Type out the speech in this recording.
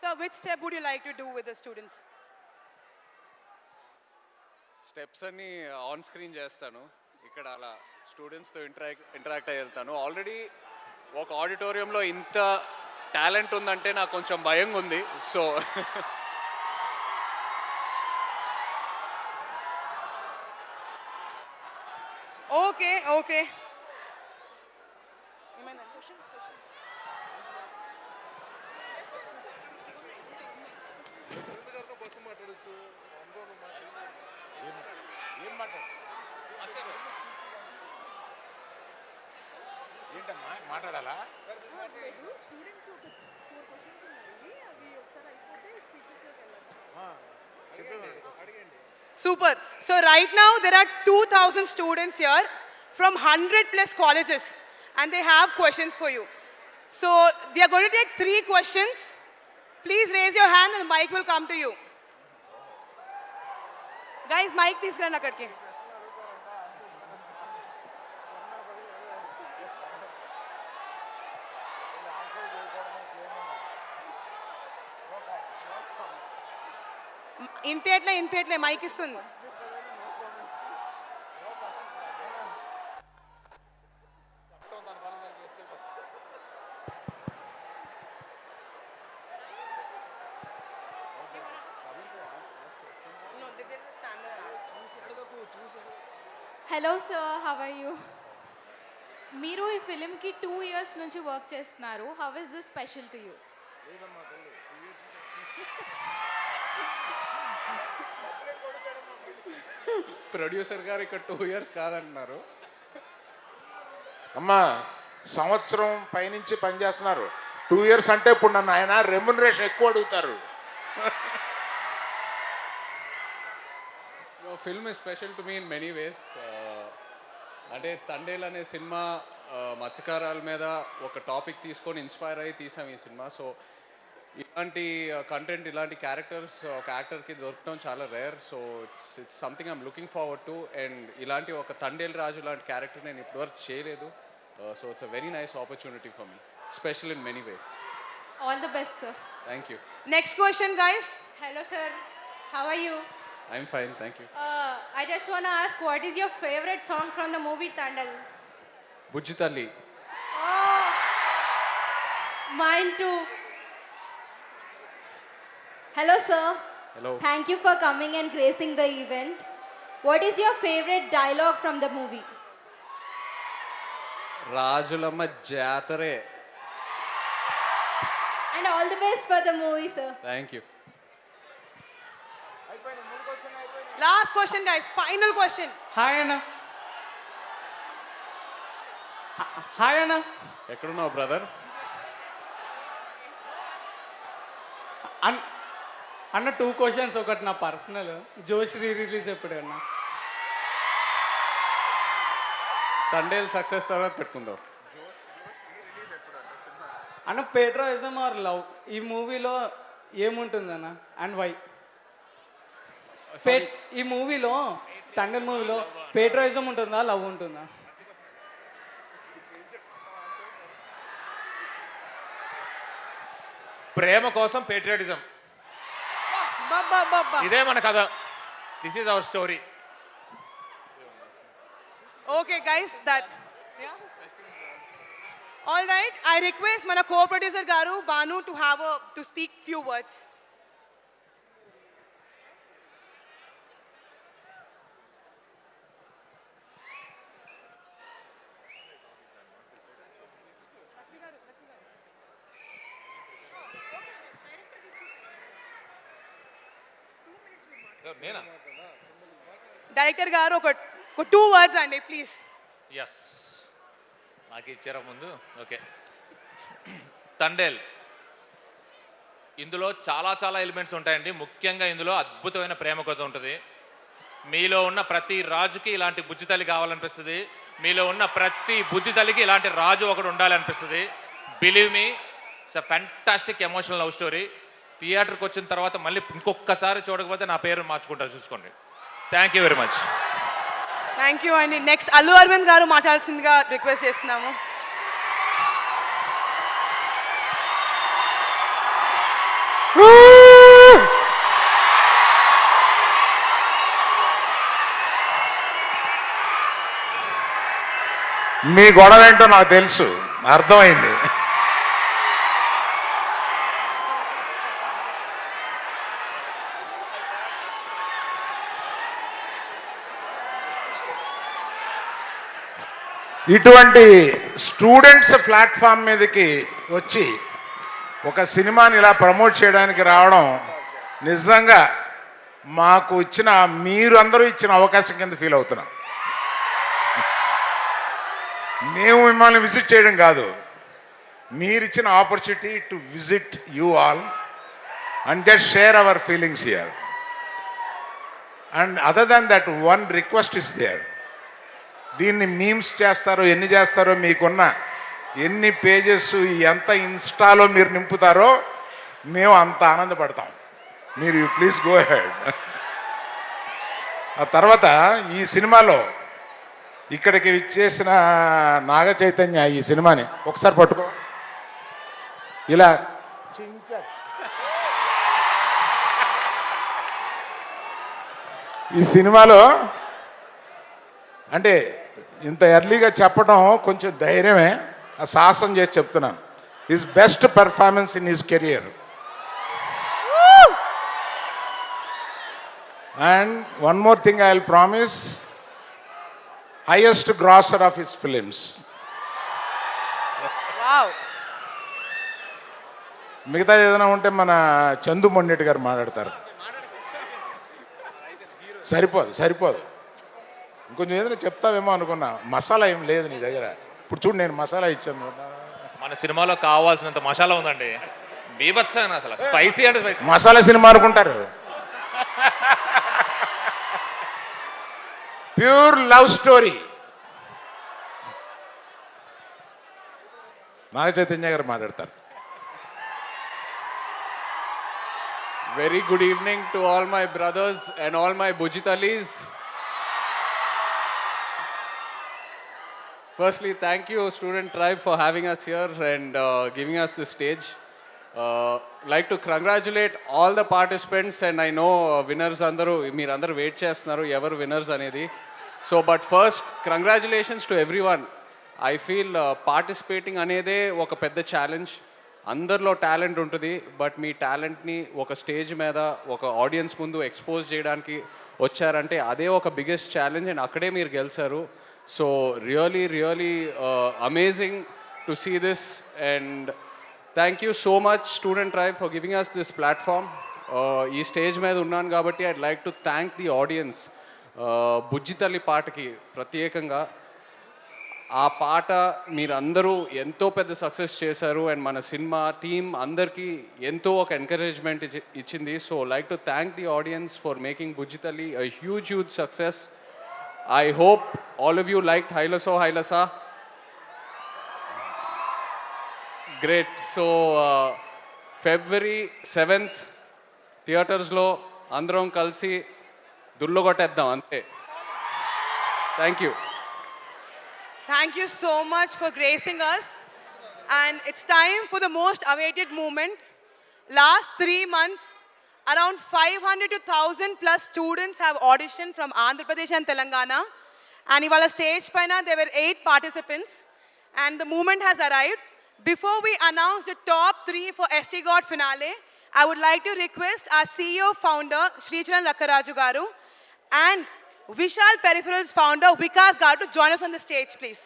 So which step would you like to do with the students? Steps అన్ని on screen చేస్తాను. ఇక్కడ అలా స్టూడెంట్స్తో interact అయ్యి వెళ్తాను. ఆల్రెడీ ఒక ఆడిటోరియంలో ఇంత టాలెంట్ ఉందంటే నాకు కొంచెం భయంగా ఉంది. So Okay. ఏంటమ్మా మాట్లాడాలా? Super. So right now there are 2,000 students here from 100 plus colleges and they have questions for you. So they are going to take 3 questions. Please raise your hand and the mic will come to you. Guys, mic తీసుకురండి అక్కడికి. ఇన్పేట్లే mic ఇస్తుంది. Hello sir, how are you? మీరు ఈ ఫిలింకి 2 years నుంచి work చేస్తున్నారు. How is this special to you? Producer గారు ఇక్కడ 2 years కాదంటున్నారు. అమ్మా సంవత్సరం పైనుంచి పనిచేస్తున్నారు. 2 years అంటే ఇప్పుడు నన్ను ఆయన రెమ్యునరేషన్ ఎక్కువ అడుగుతారు. Film is special to me in many ways. అంటే తండేల్ అనే సినిమా మత్స్యకారాల మీద ఒక టాపిక్ తీసుకొని ఇన్స్పైర్ అయ్యి తీసాం ఈ సినిమా. సో ఇలాంటి కంటెంట్, ఇలాంటి క్యారెక్టర్స్ ఒక యాక్టర్కి దొరకడం చాలా rare. So it's something I'm looking forward to. And ఇలాంటి ఒక తండేల్ రాజు లాంటి క్యారెక్టర్ నేను ఇప్పటివరకు చేయలేదు. So it's a very nice opportunity for me, special in many ways. All the best sir. Thank you. Next question, guys. Hello sir, how are you? I'm fine, thank you. I just want to ask, what is your favorite song from the movie Tandal? బుజ్జి తల్లి. Oh, mine too. Hello sir. Hello. Thank you for coming and gracing the event. What is your favourite dialogue from the movie? రాజులమ్మ జాతరే. And all the best for the movie sir. Thank you. Last question, guys. Final question. Hi అన్న. Hi అన్న. ఎక్కడున్నావు brother? అన్న 2 questions. ఒకటి నా personal, జోష్ release ఎప్పుడు అన్న? తండేల్ సక్సెస్ తర్వాత పెట్టుకుందాం అన్న. పేట్రోయిజం ఆర్ లవ్ ఈ మూవీలో ఏముంటుందన్న అండ్ వై? ఈ మూవీలో, తండేల్ మూవీలో పేట్రోయిజం ఉంటుందా, లవ్ ఉంటుందా? ప్రేమ కోసం పేట్రియాటిజం, ఇదే మన కథ. This is our story. Okay, guys, all right. I request mana co-producer garu Banu to speak few words. నేనా? Director garu ఒక 2 words అండి ప్లీజ్. ఎస్, నాకు ఇచ్చారా ముందు? ఓకే. తండేల్, ఇందులో చాలా చాలా ఎలిమెంట్స్ ఉంటాయండి. ముఖ్యంగా ఇందులో అద్భుతమైన ప్రేమ కథ ఉంటుంది. మీలో ఉన్న ప్రతి రాజుకి ఇలాంటి బుజ్జి తల్లి కావాలనిపిస్తుంది. మీలో ఉన్న ప్రతి బుజ్జి తల్లికి ఇలాంటి రాజు ఒకడు ఉండాలనిపిస్తుంది. Believe me, it's a fantastic emotional love story. థియేటర్కి వచ్చిన తర్వాత మళ్ళీ ఇంకొకసారి చూడకపోతే నా పేరు మార్చుకుంటారు, చూసుకోండి. Thank you very much. Thank you అండి. నెక్స్ట్ అల్లు అరవింద్ గారు మాట్లాడాల్సిందిగా రిక్వెస్ట్ చేస్తున్నాము. మీ గొడవ ఏంటో నాకు తెలుసు, అర్థమైంది. ఇటువంటి స్టూడెంట్స్ ప్లాట్ఫామ్ మీదకి వచ్చి ఒక సినిమాని ఇలా ప్రమోట్ చేయడానికి రావడం నిజంగా మాకు ఇచ్చిన, మీరు అందరూ ఇచ్చిన అవకాశం కింద ఫీల్ అవుతున్నాం. మేము మిమ్మల్ని విజిట్ చేయడం కాదు, మీరు ఇచ్చిన opportunity to visit you all and just share our feelings here. And other than that one request is there. దీన్ని మీమ్స్ చేస్తారో ఎన్ని చేస్తారో, మీకున్న ఎన్ని పేజెస్ ఎంత ఇన్స్టాలో మీరు నింపుతారో మేము అంత ఆనందపడతాం. మీరు ప్లీజ్ గో హెడ్. ఆ తర్వాత ఈ సినిమాలో ఇక్కడికి విచ్చేసిన నాగ చైతన్య ఈ సినిమాని ఒకసారి పట్టుకో, ఇలా ఈ సినిమాలో అంటే ఇంత ఎర్లీగా చెప్పడం కొంచెం ధైర్యమే, ఆ సాహసం చేసి చెప్తున్నాను. His best performance in his career. And one more thing I will promise, highest grosser of his films. Wow. మిగతా ఏదైనా ఉంటే మన చందు మొండెట్టి గారు మాట్లాడతారు. సరిపోదు. ఇంకొంచెం ఏదైనా చెప్తావేమో అనుకున్నా. మసాలా ఏం లేదు నీ దగ్గర. ఇప్పుడు చూడు, నేను మసాలా ఇచ్చాను. మన సినిమాలో కావాల్సినంత మసాలా ఉందండి, బీభత్సం అసలు. స్పైసీ అంటే స్పైసీ. మసాలా సినిమా అనుకుంటారు. Pure love story. Naga Chaitanya గారు మాట్లాడతారు. Very good evening to all my brothers and all my Bujitalis. Firstly, thank you Student Tribe for having us here and giving us the stage. Like to congratulate all the participants and I know winners andaru meer andaru wait chestunaru evaru winners anedi. So but first congratulations to everyone. I feel participating anede oka pedda challenge. అందరిలో talent ఉంటుంది, but మీ టాలెంట్ని ఒక stage మీద ఒక audience ముందు expose చేయడానికి వచ్చారంటే అదే ఒక బిగ్గెస్ట్ ఛాలెంజ్ అండ్ అక్కడే మీరు గెలిచారు. So really amazing to see this and thank you so much student tribe for giving us this platform. ఈ స్టేజ్ మీద ఉన్నాను కాబట్టి I'd like to thank the audience. బుజ్జితల్లి పాటకి ప్రత్యేకంగా, ఆ పాట మీరందరూ ఎంతో పెద్ద సక్సెస్ చేశారు అండ్ మన సినిమా టీమ్ అందరికీ ఎంతో ఒక ఎంకరేజ్మెంట్ ఇచ్చింది. So like to thank the audience for making బుజ్జితల్లి a huge success. I hope all of you like హైలసో హైలసా. గ్రేట్. సో February 7th థియేటర్స్లో అందరం కలిసి దుల్లగొట్టేద్దాం అంతే. Thank you. Thank you so much for gracing us. And it's time for the most awaited moment. Last 3 months, around 500 to 1,000 plus students have auditioned from Andhra Pradesh and Telangana. And ivala stage paina there were 8 participants. And the moment has arrived. Before we announce the top 3 for ST God finale, I would like to request our CEO founder, Sricharan Rakkaraju Garu, and Vishal Peripherals founder Vikas Garu to join us on the stage, please.